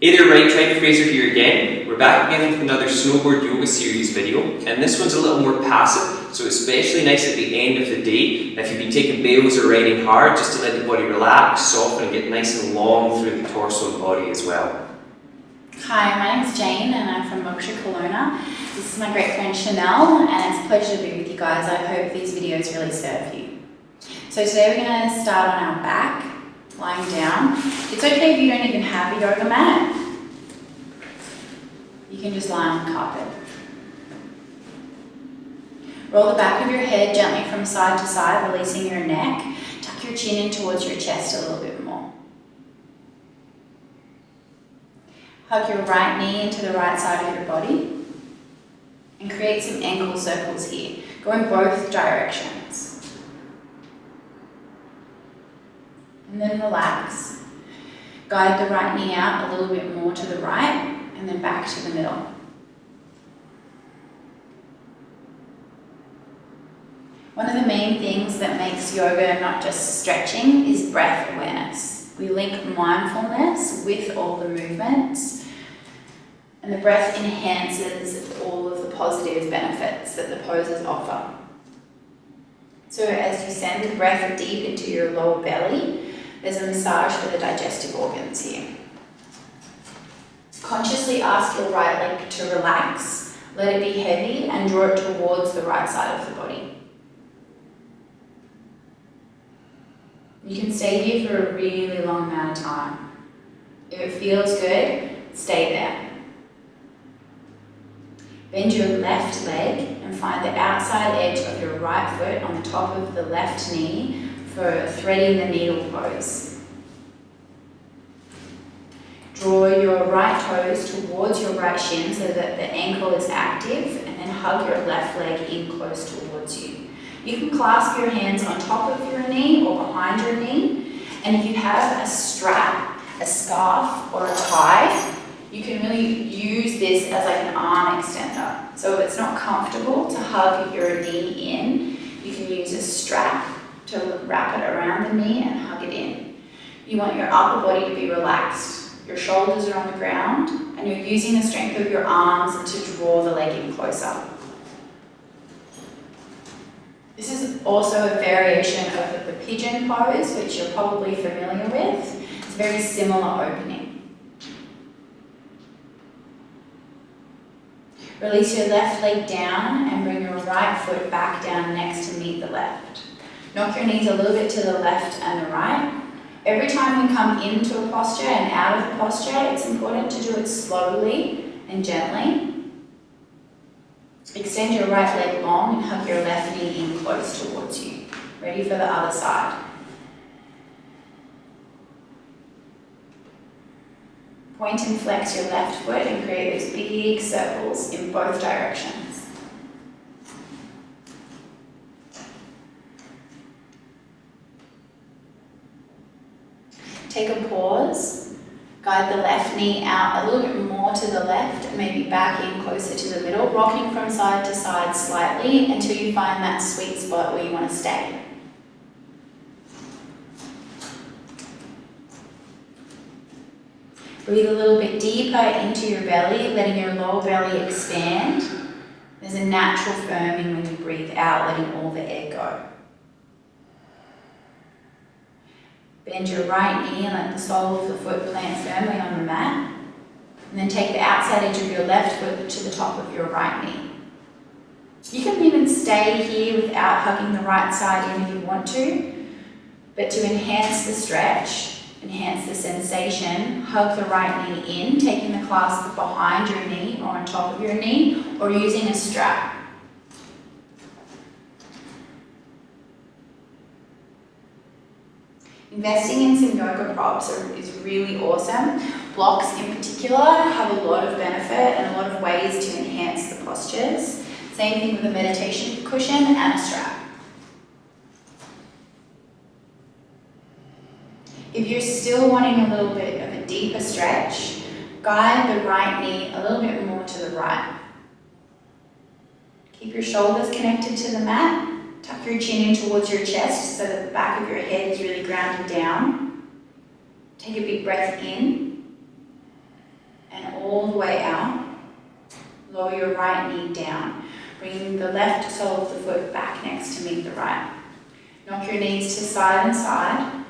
Hey there, right tribe, Fraser here again. We're back again with another snowboard yoga series video, and this one's a little more passive, so especially nice at the end of the day. If you've been taking bails or riding hard, just to let the body relax, soften, and get nice and long through the torso and body as well. Hi, my name is Jane and I'm from Moksha, Kelowna. This is my great friend Chanel, and it's a pleasure to be with you guys. I hope these videos really serve you. So today we're going to start on our back, lying down. It's okay if you don't even have a yoga mat. You can just lie on the carpet. Roll the back of your head gently from side to side, releasing your neck. Tuck your chin in towards your chest a little bit more. Hug your right knee into the right side of your body and create some ankle circles here. Go in both directions. And then relax. Guide the right knee out a little bit more to the right and then back to the middle. One of the main things that makes yoga not just stretching is breath awareness. We link mindfulness with all the movements, and the breath enhances all of the positive benefits that the poses offer. So as you send the breath deep into your lower belly, there's a massage for the digestive organs here. Consciously ask your right leg to relax, let it be heavy, and draw it towards the right side of the body. You can stay here for a really long amount of time. If it feels good, stay there. Bend your left leg and find the outside edge of your right foot on the top of the left knee for threading the needle pose. Draw your right toes towards your right shin so that the ankle is active, and then hug your left leg in close towards you. You can clasp your hands on top of your knee or behind your knee, and if you have a strap, a scarf, or a tie, you can really use this as like an arm extender. So if it's not comfortable to hug your knee in, you can use a strap to wrap it around the knee and hug it in. You want your upper body to be relaxed. Your shoulders are on the ground, and you're using the strength of your arms to draw the leg in closer. This is also a variation of the pigeon pose, which you're probably familiar with. It's a very similar opening. Release your left leg down and bring your right foot back down next to meet the left. Knock your knees a little bit to the left and the right. Every time we come into a posture and out of the posture, it's important to do it slowly and gently. Extend your right leg long and hug your left knee in close towards you. Ready for the other side. Point and flex your left foot and create those big circles in both directions. Take a pause, guide the left knee out a little bit more to the left and maybe back in closer to the middle, rocking from side to side slightly until you find that sweet spot where you want to stay. Breathe a little bit deeper into your belly, letting your lower belly expand. There's a natural firming when you breathe out, letting all the air go. Bend your right knee and let the sole of the foot plant firmly on the mat. And then take the outside edge of your left foot to the top of your right knee. You can even stay here without hugging the right side in if you want to, but to enhance the stretch, enhance the sensation, hug the right knee in, taking the clasp behind your knee or on top of your knee, or using a strap. Investing in some yoga props is really awesome. Blocks in particular have a lot of benefit and a lot of ways to enhance the postures. Same thing with a meditation cushion and a strap. If you're still wanting a little bit of a deeper stretch, guide the right knee a little bit more to the right. Keep your shoulders connected to the mat. Tuck your chin in towards your chest so that the back of your head is really grounded down. Take a big breath in. and all the way out. Lower your right knee down, bringing the left sole of the foot back next to meet the right. Knock your knees to side and side.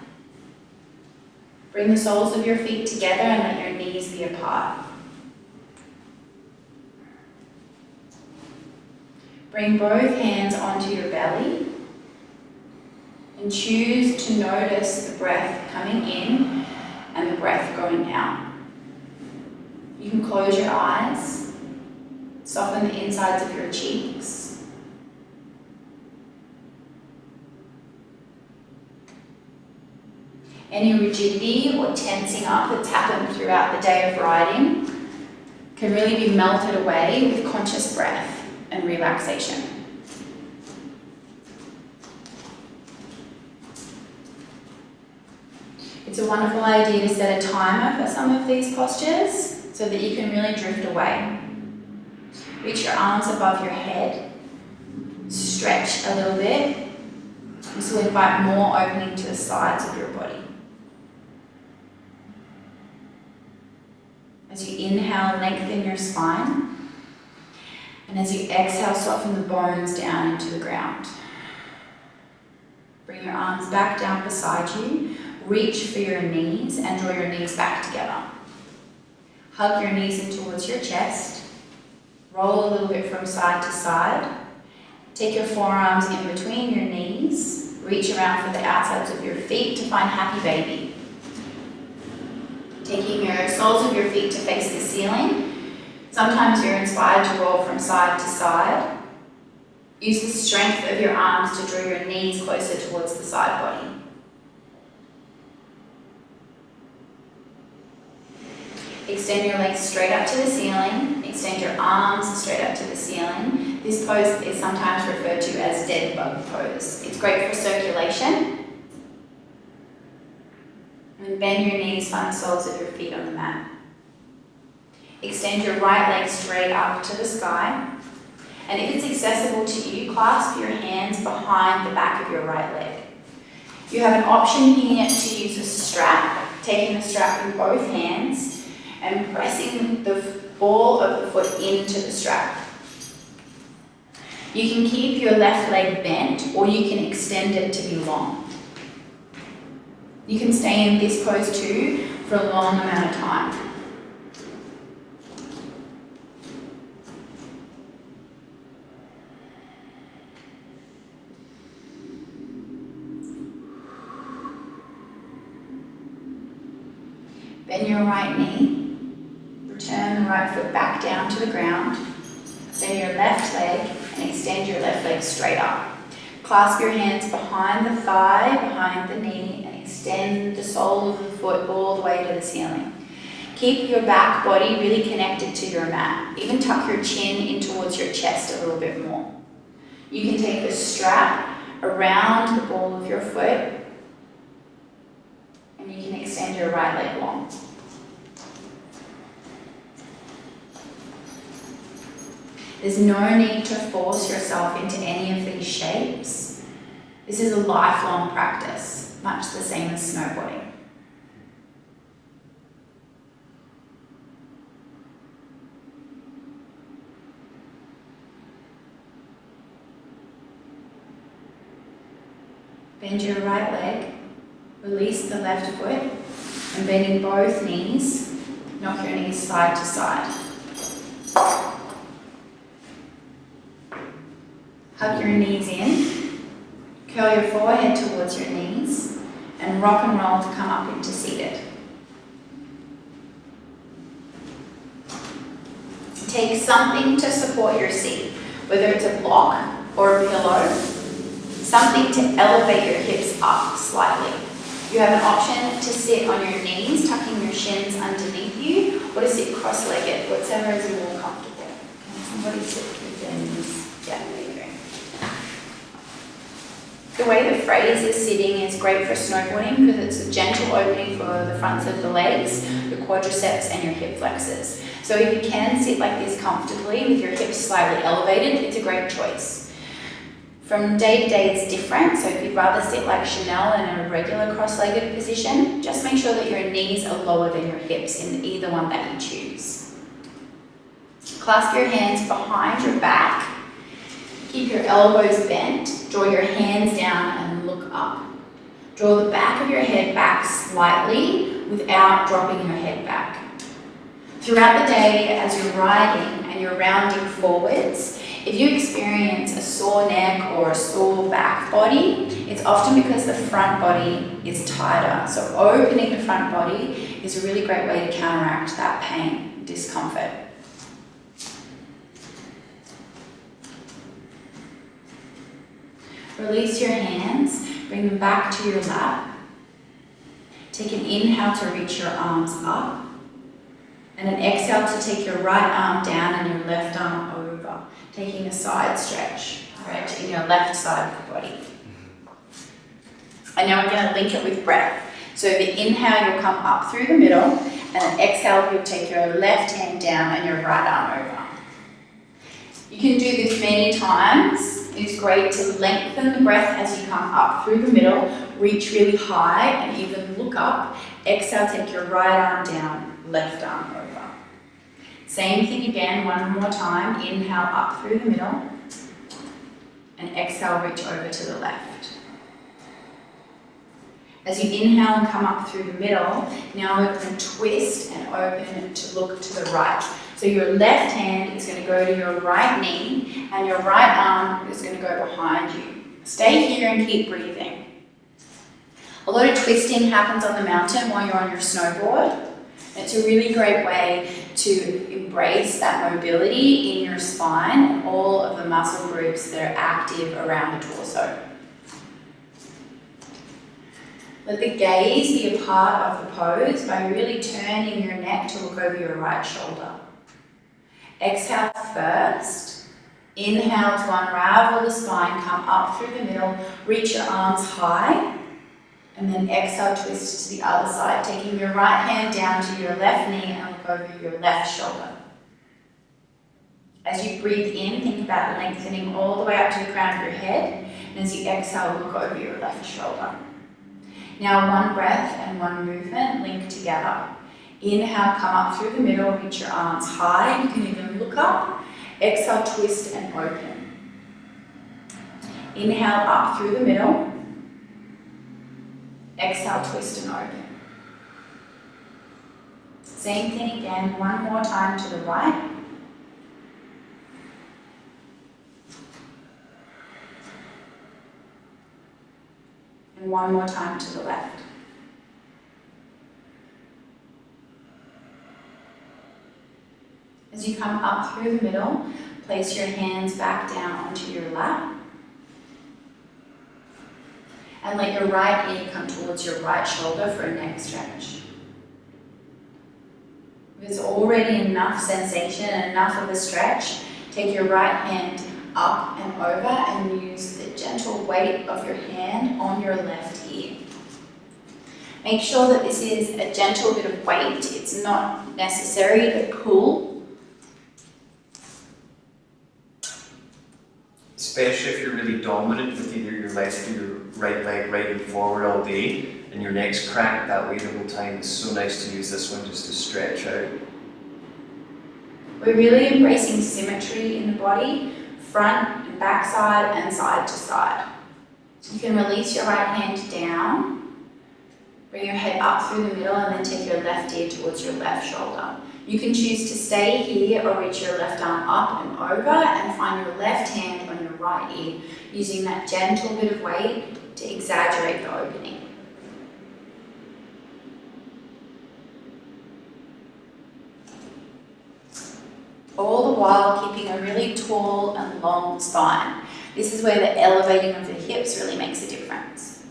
Bring the soles of your feet together and let your knees be apart. Bring both hands onto your belly and choose to notice the breath coming in and the breath going out. You can close your eyes, soften the insides of your cheeks. Any rigidity or tensing up that's happened throughout the day of riding can really be melted away with conscious breath and relaxation. It's a wonderful idea to set a timer for some of these postures so that you can really drift away. Reach your arms above your head, stretch a little bit. This will invite more opening to the sides of your body. As you inhale, lengthen your spine. And as you exhale, soften the bones down into the ground. Bring your arms back down beside you. Reach for your knees and draw your knees back together. Hug your knees in towards your chest. Roll a little bit from side to side. Take your forearms in between your knees. Reach around for the outsides of your feet to find happy baby. Taking your soles of your feet to face the ceiling. Sometimes you're inspired to roll from side to side. Use the strength of your arms to draw your knees closer towards the side body. Extend your legs straight up to the ceiling. Extend your arms straight up to the ceiling. This pose is sometimes referred to as dead bug pose. It's great for circulation. And bend your knees, find the soles of your feet on the mat. Extend your right leg straight up to the sky. And if it's accessible to you, clasp your hands behind the back of your right leg. You have an option here to use a strap, taking the strap in both hands and pressing the ball of the foot into the strap. You can keep your left leg bent or you can extend it to be long. You can stay in this pose too for a long amount of time. Bend your right knee, return the right foot back down to the ground, bend your left leg and extend your left leg straight up. Clasp your hands behind the thigh, behind the knee, and extend the sole of the foot all the way to the ceiling. Keep your back body really connected to your mat. Even tuck your chin in towards your chest a little bit more. You can take the strap around the ball of your foot and you can extend your right leg long. There's no need to force yourself into any of these shapes. This is a lifelong practice, much the same as snowboarding. Bend your right leg, release the left foot, and bending both knees, knock your knees side to side. Hug your knees in, curl your forehead towards your knees, and rock and roll to come up into seated. Take something to support your seat, whether it's a block or a pillow, something to elevate your hips up slightly. You have an option to sit on your knees, tucking your shins underneath you, or to sit cross-legged, whatever is more comfortable. Can somebody sit with their knees? Yeah, there you go. The way that Fraser is sitting is great for snowboarding because it's a gentle opening for the fronts of the legs, your quadriceps and your hip flexors. So if you can sit like this comfortably with your hips slightly elevated, it's a great choice. From day to day it's different, so if you'd rather sit like Chanel in a regular cross-legged position, just make sure that your knees are lower than your hips in either one that you choose. Clasp your hands behind your back, keep your elbows bent, draw your hands down and look up. Draw the back of your head back slightly without dropping your head back. Throughout the day, as you're riding and you're rounding forwards, if you experience a sore neck or a sore back body, it's often because the front body is tighter. So opening the front body is a really great way to counteract that pain, discomfort. Release your hands, bring them back to your lap. Take an inhale to reach your arms up, and an exhale to take your right arm down and your left arm over, taking a side stretch in your left side of the body. And now we're going to link it with breath. So the inhale, you'll come up through the middle, and an exhale, you'll take your left hand down and your right arm over. You can do this many times. It's great to lengthen the breath as you come up through the middle, reach really high and even look up. Exhale, take your right arm down, left arm over. Same thing again, one more time. Inhale up through the middle and exhale, reach over to the left. As you inhale and come up through the middle, now we're going to twist and open to look to the right. So your left hand is going to go to your right knee and your right arm is going to go behind you. Stay here and keep breathing. A lot of twisting happens on the mountain while you're on your snowboard. It's a really great way to embrace that mobility in your spine and all of the muscle groups that are active around the torso. Let the gaze be a part of the pose by really turning your neck to look over your right shoulder. Exhale first. Inhale to unravel the spine, come up through the middle, reach your arms high, and then exhale, twist to the other side, taking your right hand down to your left knee and look over your left shoulder. As you breathe in, think about lengthening all the way up to the crown of your head, and as you exhale, look over your left shoulder. Now one breath and one movement link together. Inhale, come up through the middle, reach your arms high. You can even look up. Exhale, twist and open. Inhale, up through the middle. Exhale, twist and open. Same thing again, one more time to the right. And one more time to the left. As you come up through the middle, place your hands back down onto your lap. And let your right knee come towards your right shoulder for a neck stretch. If there's already enough sensation and enough of a stretch, take your right hand up and over and use the gentle weight of your hand on your left ear. Make sure that this is a gentle bit of weight. It's not necessary to pull. Especially if you're really dominant with either your left or your right leg riding forward all day and your neck's cracked that way the whole time. It's so nice to use this one just to stretch out. We're really embracing symmetry in the body, front and back side and side to side. You can release your right hand down, bring your head up through the middle and then take your left ear towards your left shoulder. You can choose to stay here or reach your left arm up and over and find your left hand on your right ear, using that gentle bit of weight to exaggerate the opening. All the while keeping a really tall and long spine. This is where the elevating of the hips really makes a difference.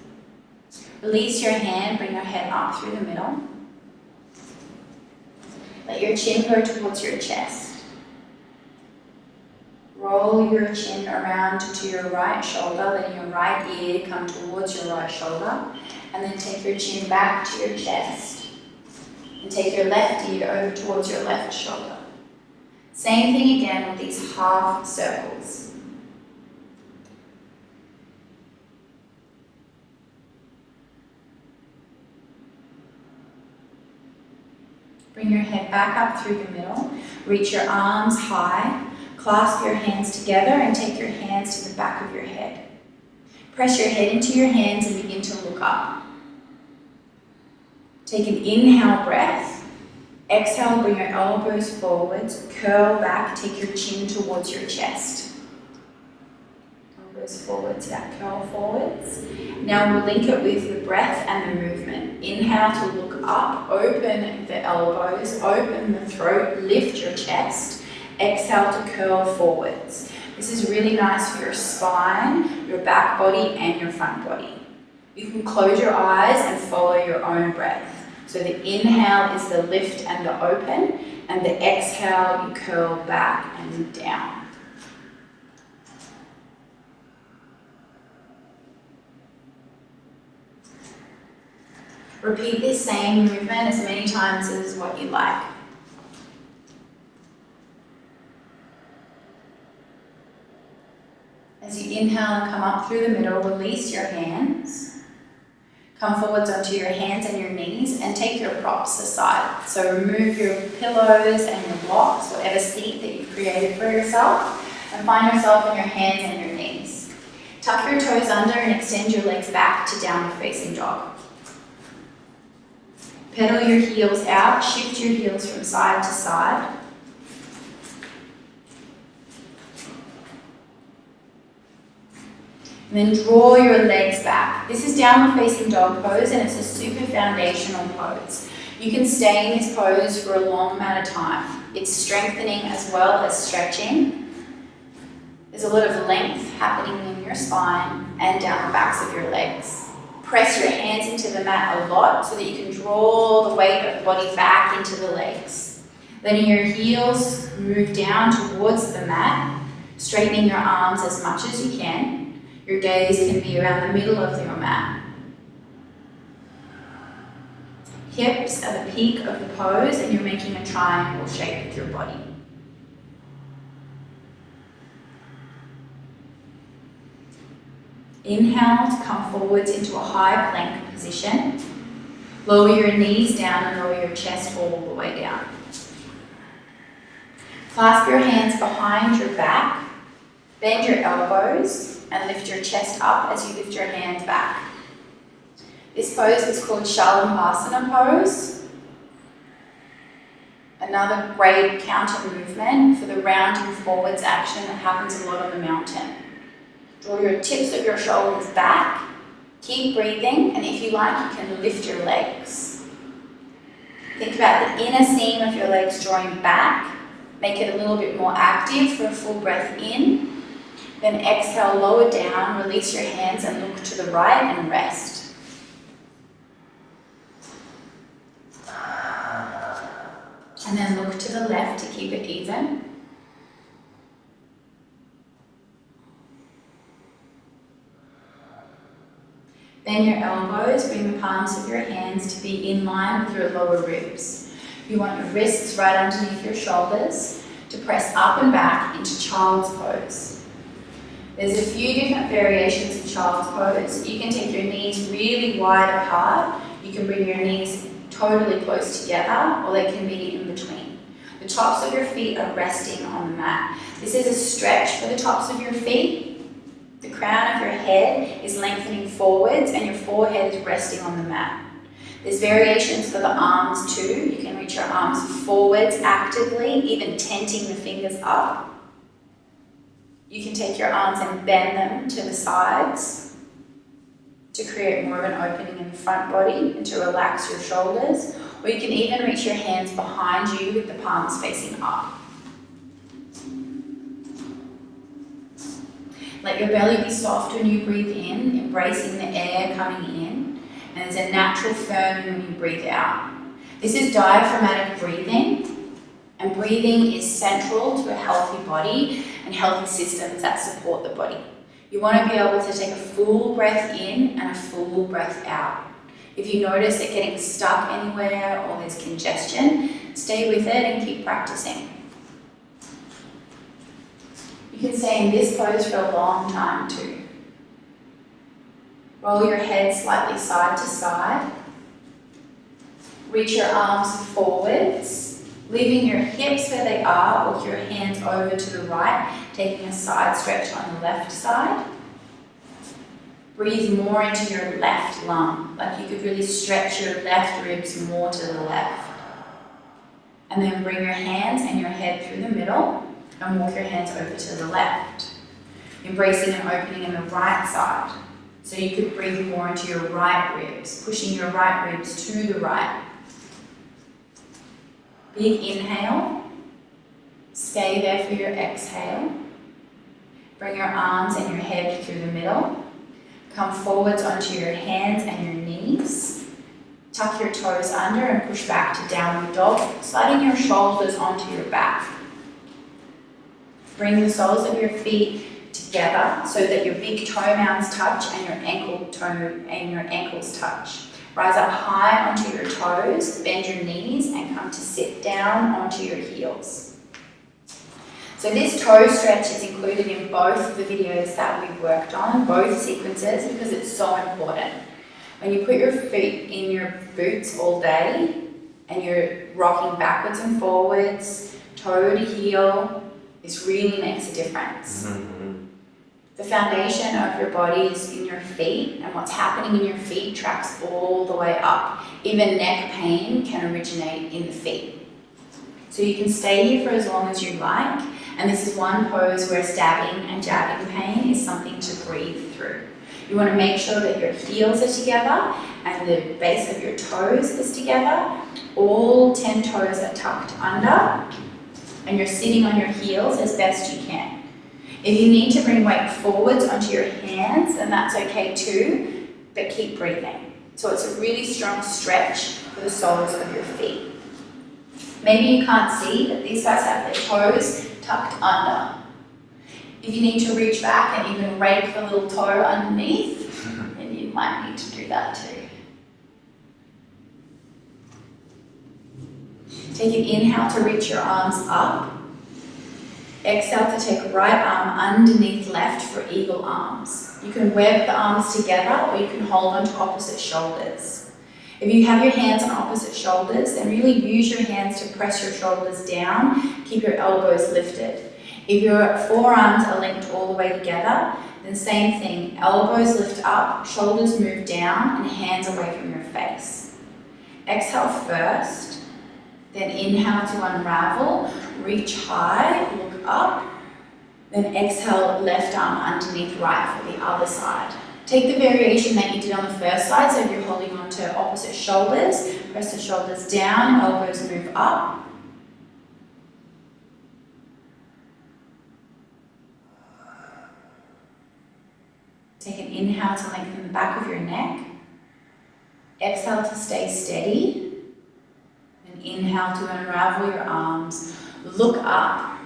Release your hand, bring your head up through the middle. Let your chin go towards your chest. Roll your chin around to your right shoulder, letting your right ear come towards your right shoulder, and then take your chin back to your chest. And take your left ear over towards your left shoulder. Same thing again with these half circles. Bring your head back up through the middle. Reach your arms high. Clasp your hands together and take your hands to the back of your head. Press your head into your hands and begin to look up. Take an inhale breath. Exhale, bring your elbows forwards. Curl back, take your chin towards your chest. Elbows forwards, yeah, curl forwards. Now we'll link it with the breath and the movement. Inhale to look up, open the elbows, open the throat, lift your chest. Exhale to curl forwards. This is really nice for your spine, your back body, and your front body. You can close your eyes and follow your own breath. So the inhale is the lift and the open, and the exhale, you curl back and down. Repeat this same movement as many times as what you like. As you inhale and come up through the middle, release your hands. Come forwards onto your hands and your knees and take your props aside. So remove your pillows and your blocks, whatever seat that you've created for yourself, and find yourself on your hands and your knees. Tuck your toes under and extend your legs back to downward facing dog. Pedal your heels out, shift your heels from side to side. And then draw your legs back. This is downward facing dog pose, and it's a super foundational pose. You can stay in this pose for a long amount of time. It's strengthening as well as stretching. There's a lot of length happening in your spine and down the backs of your legs. Press your hands into the mat a lot so that you can draw the weight of the body back into the legs. Letting your heels move down towards the mat, straightening your arms as much as you can. Your gaze can be around the middle of your mat. Hips are the peak of the pose, and you're making a triangle shape with your body. Inhale to come forwards into a high plank position. Lower your knees down and lower your chest all the way down. Clasp your hands behind your back. Bend your elbows and lift your chest up as you lift your hands back. This pose is called Shalanbhasana pose. Another great counter movement for the rounding forwards action that happens a lot on the mountain. Draw your tips of your shoulders back. Keep breathing, and if you like, you can lift your legs. Think about the inner seam of your legs drawing back. Make it a little bit more active for a full breath in. Then exhale, lower down, release your hands and look to the right and rest. And then look to the left to keep it even. Bend your elbows, bring the palms of your hands to be in line with your lower ribs. You want your wrists right underneath your shoulders to press up and back into child's pose. There's a few different variations of child's pose. You can take your knees really wide apart. You can bring your knees totally close together, or they can be in between. The tops of your feet are resting on the mat. This is a stretch for the tops of your feet. The crown of your head is lengthening forwards and your forehead is resting on the mat. There's variations for the arms too. You can reach your arms forwards actively, even tenting the fingers up. You can take your arms and bend them to the sides to create more of an opening in the front body and to relax your shoulders. Or you can even reach your hands behind you with the palms facing up. Let your belly be soft when you breathe in, embracing the air coming in. And there's a natural firming when you breathe out. This is diaphragmatic breathing, and breathing is central to a healthy body and healthy systems that support the body. You want to be able to take a full breath in and a full breath out. If you notice it getting stuck anywhere or there's congestion, stay with it and keep practicing. You can stay in this pose for a long time too. Roll your head slightly side to side. Reach your arms forwards, leaving your hips where they are, walk your hands over to the right, taking a side stretch on the left side. Breathe more into your left lung, like you could really stretch your left ribs more to the left. And then bring your hands and your head through the middle and walk your hands over to the left. Embracing an opening in the right side. So you could breathe more into your right ribs, pushing your right ribs to the right. Big inhale. Stay there for your exhale. Bring your arms and your head through the middle. Come forwards onto your hands and your knees. Tuck your toes under and push back to downward dog, sliding your shoulders onto your back. Bring the soles of your feet together so that your big toe mounds touch and your ankles touch. Rise up high onto your toes, bend your knees and come to sit down onto your heels. So this toe stretch is included in both the videos that we've worked on, both sequences, because it's so important. When you put your feet in your boots all day and you're rocking backwards and forwards, toe to heel, this really makes a difference. The foundation of your body is in your feet, and what's happening in your feet tracks all the way up. Even neck pain can originate in the feet. So you can stay here for as long as you like, and this is one pose where stabbing and jabbing pain is something to breathe through. You want to make sure that your heels are together and the base of your toes is together. All 10 toes are tucked under, and you're sitting on your heels as best you can. If you need to bring weight forwards onto your hands, then that's okay too, but keep breathing. So it's a really strong stretch for the soles of your feet. Maybe you can't see, but these guys have their toes tucked under. If you need to reach back and even rake the little toe underneath, then you might need to do that too. Take an inhale to reach your arms up. Exhale to take right arm underneath left for eagle arms. You can web the arms together or you can hold onto opposite shoulders. If you have your hands on opposite shoulders, then really use your hands to press your shoulders down, keep your elbows lifted. If your forearms are linked all the way together, then same thing, elbows lift up, shoulders move down, and hands away from your face. Exhale first, then inhale to unravel, reach high, look up, then exhale left arm underneath right for the other side. Take the variation that you did on the first side, so if you're holding on to opposite shoulders, press the shoulders down, elbows move up. Take an inhale to lengthen the back of your neck. Exhale to stay steady. And inhale to unravel your arms. Look up.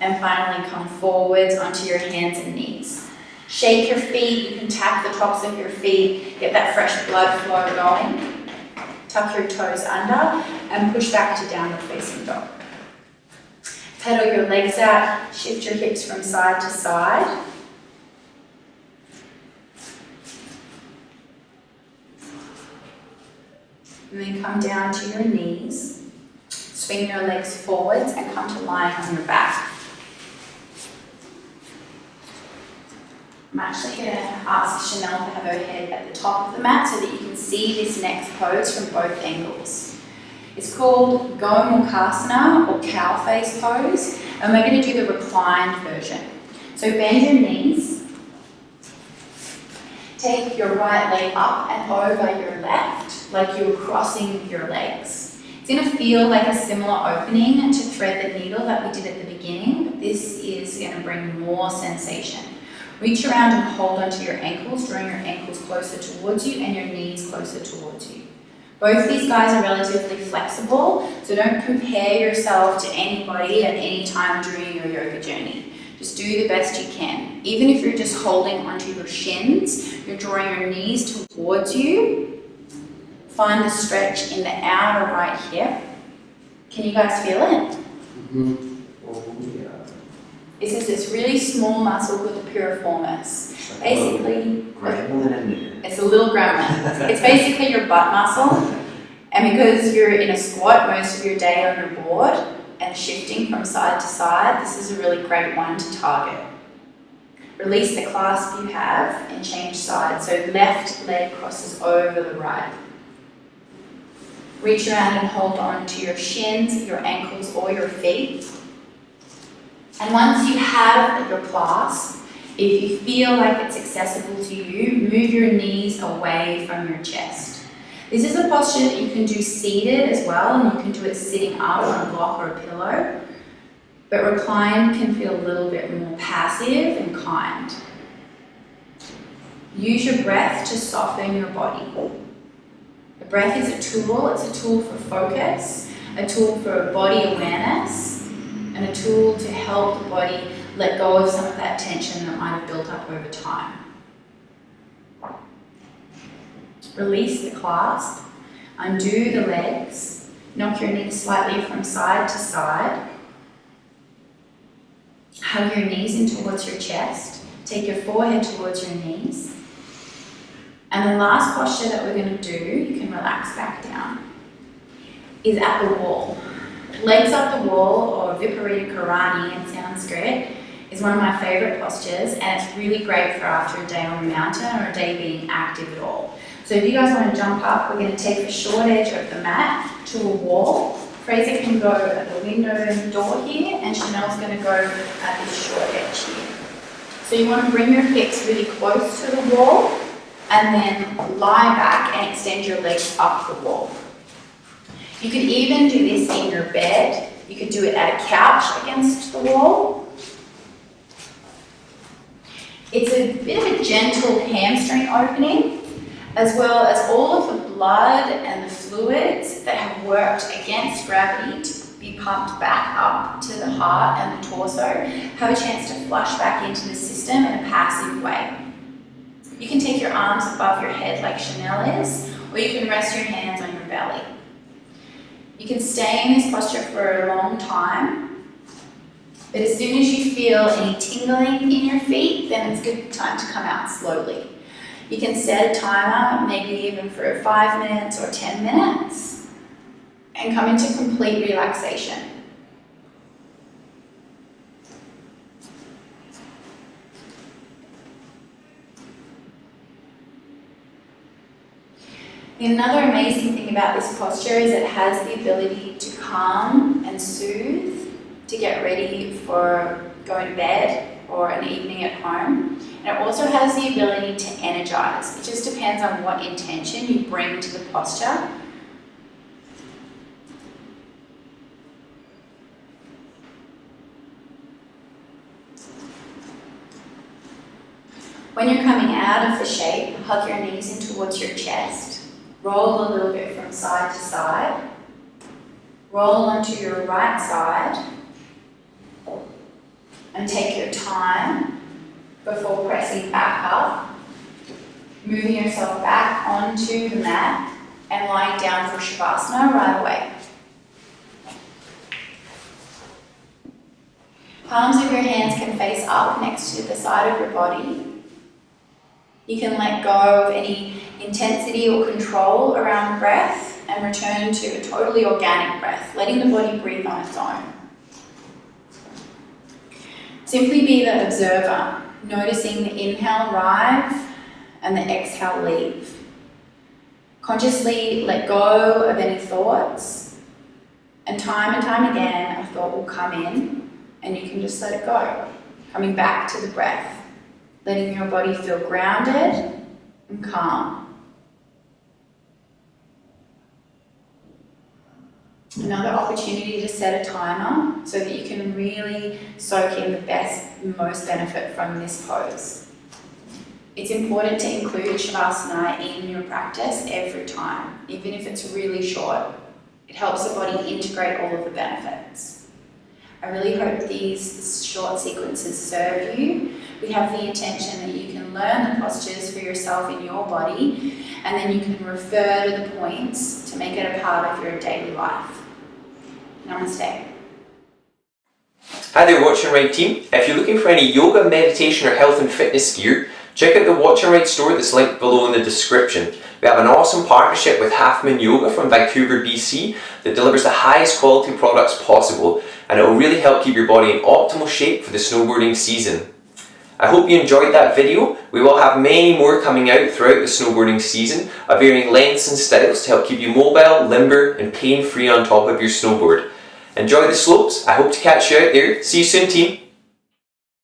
And finally come forwards onto your hands and knees. Shake your feet. You can tap the tops of your feet. Get that fresh blood flow going. Tuck your toes under and push back to downward facing dog. Pedal your legs out. Shift your hips from side to side. And then come down to your knees. Swing your legs forwards and come to lying on your back. I'm actually going to ask Chanel to have her head at the top of the mat so that you can see this next pose from both angles. It's called Moksha or cow face pose, and we're going to do the reclined version. So bend your knees. Take your right leg up and over your left, like you were crossing your legs. It's going to feel like a similar opening to thread the needle that we did at the beginning, but this is going to bring more sensation. Reach around and hold onto your ankles, drawing your ankles closer towards you and your knees closer towards you. Both these guys are relatively flexible, so don't compare yourself to anybody at any time during your yoga journey. Just do the best you can. Even if you're just holding onto your shins, you're drawing your knees towards you. Find the stretch in the outer right hip. Can you guys feel it? Mm-hmm. Oh, yeah. This is this really small muscle called the piriformis. Basically, Gremlin in there. it's a little gremlin. It's basically your butt muscle. And because you're in a squat most of your day on your board and shifting from side to side, this is a really great one to target. Release the clasp you have and change sides. So left leg crosses over the right. Reach around and hold on to your shins, your ankles, or your feet. And once you have your clasp, if you feel like it's accessible to you, move your knees away from your chest. This is a posture that you can do seated as well, and you can do it sitting up on a block or a pillow. But reclined can feel a little bit more passive and kind. Use your breath to soften your body. The breath is a tool. It's a tool for focus, a tool for body awareness, and a tool to help the body let go of some of that tension that might have built up over time. Release the clasp, undo the legs, knock your knees slightly from side to side. Hug your knees in towards your chest, take your forehead towards your knees. And the last posture that we're going to do, you can relax back down, is at the wall. Legs up the wall, or Viparita Karani in Sanskrit, is one of my favourite postures, and it's really great for after a day on the mountain or a day being active at all. So if you guys want to jump up, we're going to take the short edge of the mat to a wall. Fraser can go at the window and door here, and Chanel's going to go at this short edge here. So you want to bring your hips really close to the wall, and then lie back and extend your legs up the wall. You could even do this in your bed. You could do it at a couch against the wall. It's a bit of a gentle hamstring opening, as well as all of the blood and the fluids that have worked against gravity to be pumped back up to the heart and the torso have a chance to flush back into the system in a passive way. You can take your arms above your head like Chanel is, or you can rest your hands on your belly. You can stay in this posture for a long time, but as soon as you feel any tingling in your feet, then it's a good time to come out slowly. You can set a timer, maybe even for 5 minutes or 10 minutes, and come into complete relaxation. Another amazing thing about this posture is it has the ability to calm and soothe, to get ready for going to bed or an evening at home. And it also has the ability to energize. It just depends on what intention you bring to the posture. When you're coming out of the shape, hug your knees in towards your chest. Roll a little bit from side to side. Roll onto your right side. And take your time before pressing back up, moving yourself back onto the mat and lying down for Shavasana right away. Palms of your hands can face up next to the side of your body. You can let go of any intensity or control around the breath and return to a totally organic breath, letting the body breathe on its own. Simply be the observer, noticing the inhale rise and the exhale leave. Consciously let go of any thoughts, and time again a thought will come in and you can just let it go, coming back to the breath, letting your body feel grounded and calm. Another opportunity to set a timer so that you can really soak in the most benefit from this pose. It's important to include Shavasana in your practice every time, even if it's really short. It helps the body integrate all of the benefits. I really hope these short sequences serve you. We have the intention that you can learn the postures for yourself in your body, and then you can refer to the points to make it a part of your daily life. Namaste. Hi there, Watch and Ride team. If you're looking for any yoga, meditation or health and fitness gear, Check out the Watch and Ride store that's linked below in the description. We have an awesome partnership with Half Moon Yoga from Vancouver, BC that delivers the highest quality products possible, and it will really help keep your body in optimal shape for the snowboarding season. I hope you enjoyed that video. We will have many more coming out throughout the snowboarding season of varying lengths and styles to help keep you mobile, limber and pain-free on top of your snowboard. Enjoy the slopes. I hope to catch you out there. See you soon, team.